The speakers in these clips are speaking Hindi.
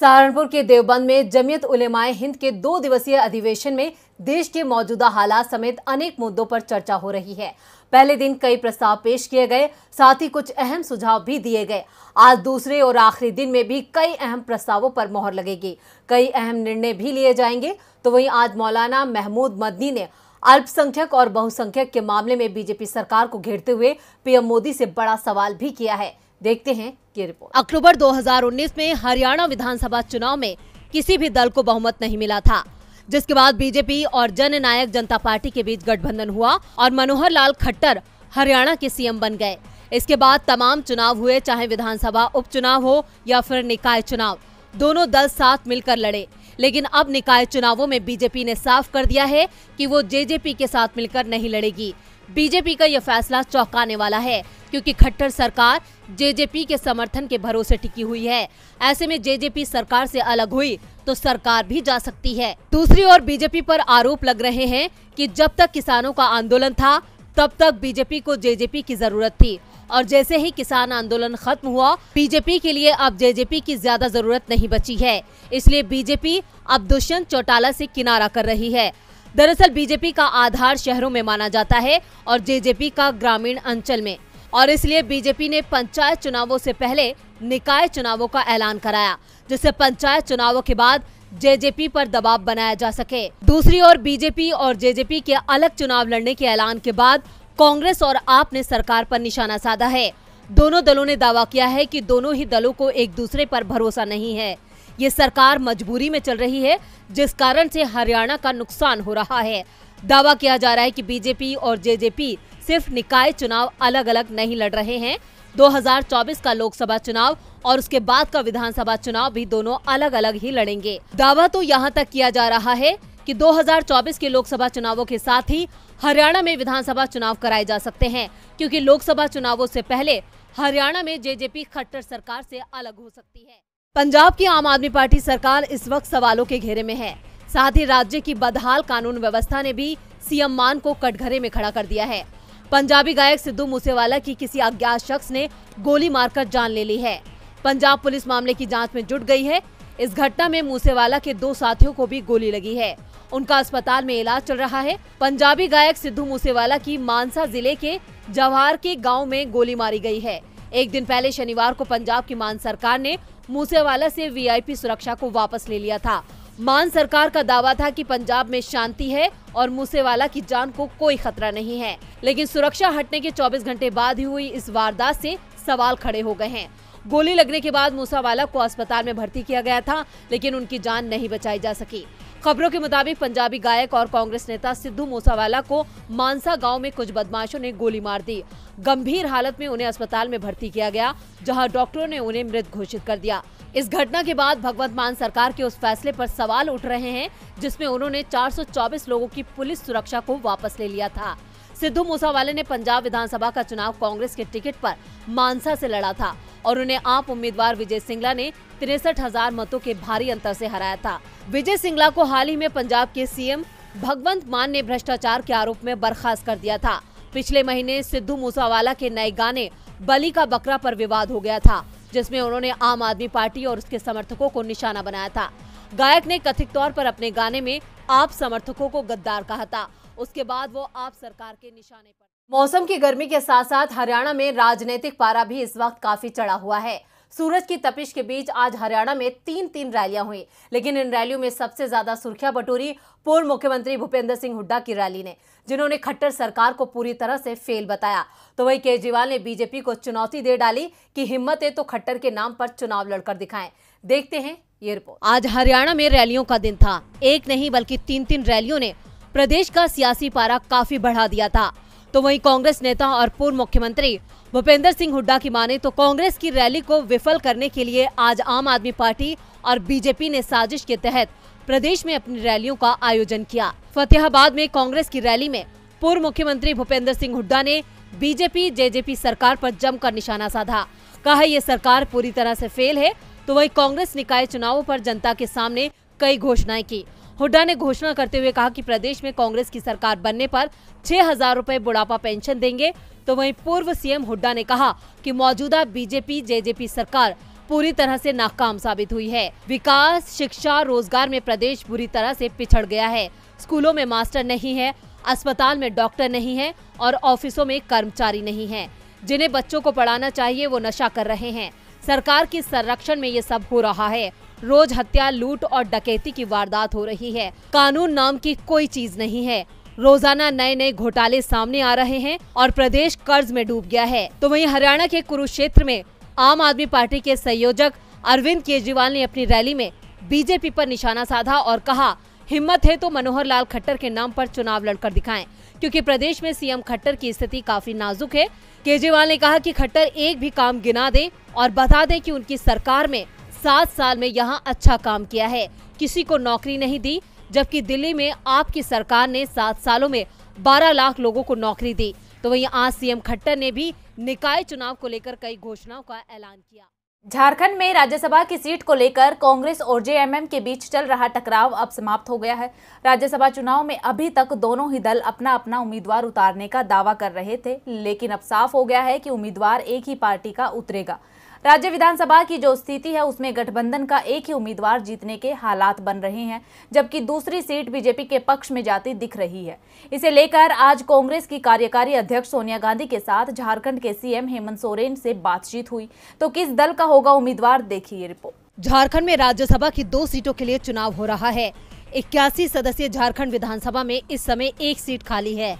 सहारनपुर के देवबंद में जमीयत उलेमाए हिंद के 2 दिवसीय अधिवेशन में देश के मौजूदा हालात समेत अनेक मुद्दों पर चर्चा हो रही है। पहले दिन कई प्रस्ताव पेश किए गए, साथ ही कुछ अहम सुझाव भी दिए गए। आज दूसरे और आखिरी दिन में भी कई अहम प्रस्तावों पर मोहर लगेगी, कई अहम निर्णय भी लिए जाएंगे। तो वहीं आज मौलाना महमूद मदनी ने अल्पसंख्यक और बहुसंख्यक के मामले में बीजेपी सरकार को घेरते हुए पीएम मोदी से बड़ा सवाल भी किया है। देखते हैं ये रिपोर्ट। अक्टूबर 2019 में हरियाणा विधानसभा चुनाव में किसी भी दल को बहुमत नहीं मिला था, जिसके बाद बीजेपी और जननायक जनता पार्टी के बीच गठबंधन हुआ और मनोहर लाल खट्टर हरियाणा के सीएम बन गए। इसके बाद तमाम चुनाव हुए, चाहे विधानसभा उपचुनाव हो या फिर निकाय चुनाव, दोनों दल साथ मिलकर लड़े। लेकिन अब निकाय चुनावों में बीजेपी ने साफ कर दिया है कि वो जेजेपी के साथ मिलकर नहीं लड़ेगी। बीजेपी का यह फैसला चौंकाने वाला है, क्योंकि खट्टर सरकार जेजेपी के समर्थन के भरोसे टिकी हुई है। ऐसे में जेजेपी सरकार से अलग हुई तो सरकार भी जा सकती है। दूसरी ओर बीजेपी पर आरोप लग रहे हैं कि जब तक किसानों का आंदोलन था तब तक बीजेपी को जेजेपी की जरूरत थी, और जैसे ही किसान आंदोलन खत्म हुआ, बीजेपी के लिए अब जेजेपी की ज्यादा जरूरत नहीं बची है। इसलिए बीजेपी अब दुष्यंत चौटाला से किनारा कर रही है। दरअसल बीजेपी का आधार शहरों में माना जाता है और जेजेपी का ग्रामीण अंचल में, और इसलिए बीजेपी ने पंचायत चुनावों से पहले निकाय चुनावों का ऐलान कराया, जिससे पंचायत चुनावों के बाद जेजेपी पर दबाव बनाया जा सके। दूसरी ओर बीजेपी और जेजेपी के अलग चुनाव लड़ने के ऐलान के बाद कांग्रेस और आप ने सरकार पर निशाना साधा है। दोनों दलों ने दावा किया है कि दोनों ही दलों को एक दूसरे पर भरोसा नहीं है। ये सरकार मजबूरी में चल रही है, जिस कारण से हरियाणा का नुकसान हो रहा है। दावा किया जा रहा है कि बीजेपी और जेजेपी सिर्फ निकाय चुनाव अलग अलग नहीं लड़ रहे हैं, 2024 का लोकसभा चुनाव और उसके बाद का विधानसभा चुनाव भी दोनों अलग अलग ही लड़ेंगे। दावा तो यहाँ तक किया जा रहा है कि 2024 के लोकसभा चुनावों के साथ ही हरियाणा में विधानसभा चुनाव कराए जा सकते हैं, क्योंकि लोकसभा चुनावों से पहले हरियाणा में जेजेपी खट्टर सरकार से अलग हो सकती है। पंजाब की आम आदमी पार्टी सरकार इस वक्त सवालों के घेरे में है। साथ ही राज्य की बदहाल कानून व्यवस्था ने भी सीएम मान को कटघरे में खड़ा कर दिया है। पंजाबी गायक सिद्धू मूसेवाला की किसी अज्ञात शख्स ने गोली मारकर जान ले ली है। पंजाब पुलिस मामले की जांच में जुट गई है। इस घटना में मूसेवाला के 2 साथियों को भी गोली लगी है। उनका अस्पताल में इलाज चल रहा है। पंजाबी गायक सिद्धू मूसेवाला की मानसा जिले के जवाहर के गाँव में गोली मारी गई है। एक दिन पहले शनिवार को पंजाब की मान सरकार ने मूसेवाला से वीआईपी सुरक्षा को वापस ले लिया था। मान सरकार का दावा था कि पंजाब में शांति है और मूसेवाला की जान को कोई खतरा नहीं है, लेकिन सुरक्षा हटने के 24 घंटे बाद ही हुई इस वारदात से सवाल खड़े हो गए हैं। गोली लगने के बाद मूसेवाला को अस्पताल में भर्ती किया गया था, लेकिन उनकी जान नहीं बचाई जा सकी। खबरों के मुताबिक पंजाबी गायक और कांग्रेस नेता सिद्धू मूसेवाला को मानसा गांव में कुछ बदमाशों ने गोली मार दी। गंभीर हालत में उन्हें अस्पताल में भर्ती किया गया, जहां डॉक्टरों ने उन्हें मृत घोषित कर दिया। इस घटना के बाद भगवंत मान सरकार के उस फैसले पर सवाल उठ रहे हैं, जिसमें उन्होंने 424 लोगों की पुलिस सुरक्षा को वापस ले लिया था। सिद्धू मूसेवाला ने पंजाब विधानसभा का चुनाव कांग्रेस के टिकट पर मानसा से लड़ा था और उन्हें आप उम्मीदवार विजय सिंगला ने 63,000 मतों के भारी अंतर से हराया था। विजय सिंगला को हाल ही में पंजाब के सीएम भगवंत मान ने भ्रष्टाचार के आरोप में बर्खास्त कर दिया था। पिछले महीने सिद्धू मूसेवाला के नए गाने बलि का बकरा पर विवाद हो गया था, जिसमें उन्होंने आम आदमी पार्टी और उसके समर्थकों को निशाना बनाया था। गायक ने कथित तौर पर अपने गाने में आप समर्थकों को गद्दार कहा था। उसके बाद वो आप सरकार के निशाने पर। मौसम की गर्मी के साथ साथ हरियाणा में राजनीतिक पारा भी इस वक्त काफी चढ़ा हुआ है। सूरज की तपिश के बीच आज हरियाणा में 3 रैलियां हुई, लेकिन इन रैलियों में सबसे ज्यादा सुर्खियां बटोरी पूर्व मुख्यमंत्री भूपेंद्र सिंह हुड्डा की रैली ने, जिन्होंने खट्टर सरकार को पूरी तरह से फेल बताया। तो वहीं केजरीवाल ने बीजेपी को चुनौती दे डाली कि हिम्मत है तो खट्टर के नाम पर चुनाव लड़कर दिखाएं। देखते हैं ये रिपोर्ट। आज हरियाणा में रैलियों का दिन था। एक नहीं बल्कि 3 रैलियों ने प्रदेश का सियासी पारा काफी बढ़ा दिया था। तो वहीं कांग्रेस नेता और पूर्व मुख्यमंत्री भूपेंद्र सिंह हुड्डा की माने तो कांग्रेस की रैली को विफल करने के लिए आज आम आदमी पार्टी और बीजेपी ने साजिश के तहत प्रदेश में अपनी रैलियों का आयोजन किया। फतेहाबाद में कांग्रेस की रैली में पूर्व मुख्यमंत्री भूपेंद्र सिंह हुड्डा ने बीजेपी जेजेपी सरकार पर जमकर निशाना साधा। कहा ये सरकार पूरी तरह से फेल है। तो वहीं कांग्रेस निकाय चुनावों पर जनता के सामने कई घोषणाएं की। हुड्डा ने घोषणा करते हुए कहा कि प्रदेश में कांग्रेस की सरकार बनने पर 6,000 रुपए बुढ़ापा पेंशन देंगे। तो वहीं पूर्व सीएम हुड्डा ने कहा कि मौजूदा बीजेपी जेजेपी सरकार पूरी तरह से नाकाम साबित हुई है। विकास, शिक्षा, रोजगार में प्रदेश बुरी तरह से पिछड़ गया है। स्कूलों में मास्टर नहीं है, अस्पताल में डॉक्टर नहीं है और ऑफिसों में कर्मचारी नहीं है। जिन्हें बच्चों को पढ़ाना चाहिए वो नशा कर रहे हैं। सरकार की संरक्षण में ये सब हो रहा है। रोज हत्या, लूट और डकैती की वारदात हो रही है। कानून नाम की कोई चीज नहीं है। रोजाना नए नए घोटाले सामने आ रहे हैं और प्रदेश कर्ज में डूब गया है। तो वहीं हरियाणा के कुरुक्षेत्र में आम आदमी पार्टी के संयोजक अरविंद केजरीवाल ने अपनी रैली में बीजेपी पर निशाना साधा और कहा, हिम्मत है तो मनोहर लाल खट्टर के नाम पर चुनाव लड़कर दिखाएं, क्योंकि प्रदेश में सीएम खट्टर की स्थिति काफी नाजुक है। केजरीवाल ने कहा कि खट्टर एक भी काम गिना दें और बता दें कि उनकी सरकार में 7 साल में यहाँ अच्छा काम किया है, किसी को नौकरी नहीं दी, जबकि दिल्ली में आपकी सरकार ने 7 सालों में 12 लाख लोगों को नौकरी दी। तो वहीं आज सीएम खट्टर ने भी निकाय चुनाव को लेकर कई घोषणाओं का ऐलान किया। झारखंड में राज्यसभा की सीट को लेकर कांग्रेस और जेएमएम के बीच चल रहा टकराव अब समाप्त हो गया है। राज्यसभा चुनाव में अभी तक दोनों ही दल अपना अपना उम्मीदवार उतारने का दावा कर रहे थे, लेकिन अब साफ हो गया है कि उम्मीदवार एक ही पार्टी का उतरेगा। राज्य विधानसभा की जो स्थिति है उसमें गठबंधन का एक ही उम्मीदवार जीतने के हालात बन रहे हैं, जबकि दूसरी सीट बीजेपी के पक्ष में जाती दिख रही है। इसे लेकर आज कांग्रेस की कार्यकारी अध्यक्ष सोनिया गांधी के साथ झारखंड के सीएम हेमंत सोरेन से बातचीत हुई। तो किस दल का होगा उम्मीदवार, देखिए रिपोर्ट। झारखंड में राज्यसभा की 2 सीटों के लिए चुनाव हो रहा है। 81 सदस्यीय झारखंड विधानसभा में इस समय 1 सीट खाली है।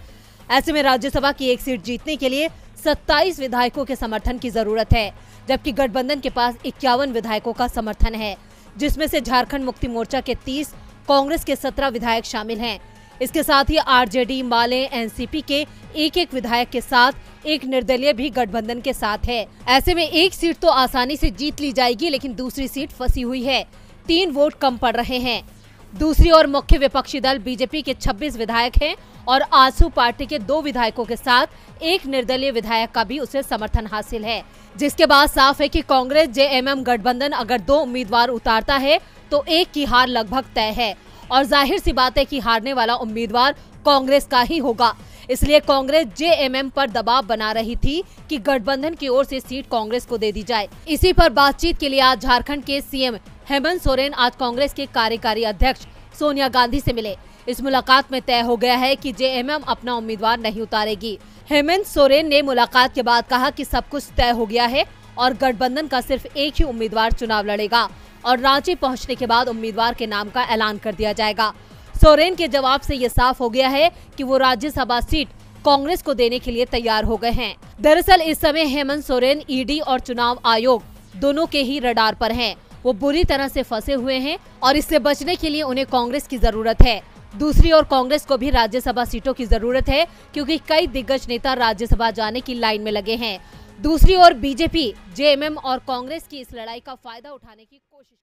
ऐसे में राज्यसभा की 1 सीट जीतने के लिए 27 विधायकों के समर्थन की जरूरत है, जबकि गठबंधन के पास 51 विधायकों का समर्थन है, जिसमें से झारखंड मुक्ति मोर्चा के 30, कांग्रेस के 17 विधायक शामिल हैं। इसके साथ ही आरजेडी, माले, एनसीपी के एक विधायक के साथ एक निर्दलीय भी गठबंधन के साथ है। ऐसे में 1 सीट तो आसानी से जीत ली जाएगी, लेकिन दूसरी सीट फंसी हुई है। 3 वोट कम पड़ रहे हैं। दूसरी ओर मुख्य विपक्षी दल बीजेपी के 26 विधायक हैं और आजसू पार्टी के 2 विधायकों के साथ एक निर्दलीय विधायक का भी उसे समर्थन हासिल है, जिसके बाद साफ है कि कांग्रेस जेएमएम गठबंधन अगर 2 उम्मीदवार उतारता है तो एक की हार लगभग तय है और जाहिर सी बात है कि हारने वाला उम्मीदवार कांग्रेस का ही होगा। इसलिए कांग्रेस जेएमएम पर दबाव बना रही थी कि गठबंधन की ओर से सीट कांग्रेस को दे दी जाए। इसी पर बातचीत के लिए आज झारखंड के सीएम हेमंत सोरेन आज कांग्रेस के कार्यकारी अध्यक्ष सोनिया गांधी से मिले। इस मुलाकात में तय हो गया है कि जेएमएम अपना उम्मीदवार नहीं उतारेगी। हेमंत सोरेन ने मुलाकात के बाद कहा कि सब कुछ तय हो गया है और गठबंधन का सिर्फ एक ही उम्मीदवार चुनाव लड़ेगा और रांची पहुंचने के बाद उम्मीदवार के नाम का ऐलान कर दिया जाएगा। सोरेन के जवाब से ये साफ हो गया है कि वो राज्यसभा सीट कांग्रेस को देने के लिए तैयार हो गए हैं। दरअसल इस समय हेमंत सोरेन ईडी और चुनाव आयोग दोनों के ही रडार पर हैं। वो बुरी तरह से फंसे हुए हैं और इससे बचने के लिए उन्हें कांग्रेस की जरूरत है। दूसरी ओर कांग्रेस को भी राज्यसभा सीटों की जरूरत है, क्योंकि कई दिग्गज नेता राज्यसभा जाने की लाइन में लगे हैं। दूसरी ओर बीजेपी, जेएमएम और कांग्रेस की इस लड़ाई का फायदा उठाने की कोशिश